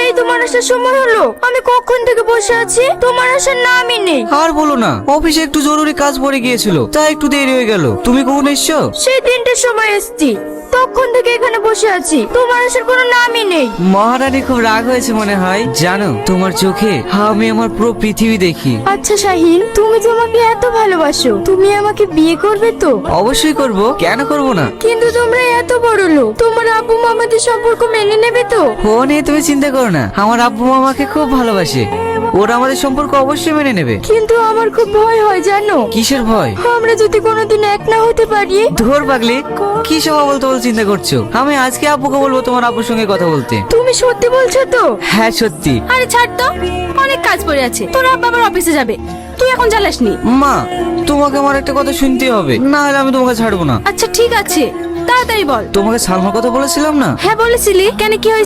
এই তোমার আসার সময় হলো, আমি কখন থেকে বসে আছি, তোমার আসার নামই নেই। আর বলো না, অফিসে একটু জরুরি কাজ পড়ে গিয়েছিল, তাই একটু দেরি হয়ে গেল। তুমি কখন এসছো? সেই 3টের সময় এসছি, তখন থেকে এখানে বসে আছি, তোমার আসার কোনো নামই নেই। মহারানী খুব রাগ হয়েছে মনে হয়। জানো, তোমার চোখে আমি আমার পুরো পৃথিবী দেখি। আচ্ছা শাহিন, তুমি যে আমাকে এত ভালোবাসো, তুমি আমাকে বিয়ে করবে তো? অবশ্যই করব, কেন করব না। কিন্তু তোমরা এত বড় লোক, তোমার আব্বু মা আমাদের সম্পর্ক মেনে নেবে তো? ও নিয়ে তুমি চিন্তা করো না, আমার আব্বু আমাকে খুব ভালোবাসে, ওরা আমাদের সম্পর্ক অবশ্যই মেনে নেবে। কিন্তু আমার খুব ভয় হয় জানো। কিসের ভয়? আমরা যদি কোনোদিন এক না হতে পারি। ধর পাগলি, কি সব বলতে চিন্তা করছো? আমি আজকে আব্বুকে বলবো তোমার আব্বুর সঙ্গে কথা বলতে। তুমি সত্যি বলছো তো? হ্যাঁ সত্যি। আরে ছাড় তো, অনেক কাজ পড়ে আছে, তোর আব্বা আবার অফিসে যাবে, তুই এখন জ্বালাসনি। মা, তোমাকে আমার একটা কথা শুনতে হবে, না হলে আমি তোমাকে ছাড়বো না। আচ্ছা ঠিক আছে, তাড়াতাড়ি বল। তোমাকে সালমার কথা বলেছিলাম না? হ্যাঁ বলেছিলি, কেন কি হয়েছে?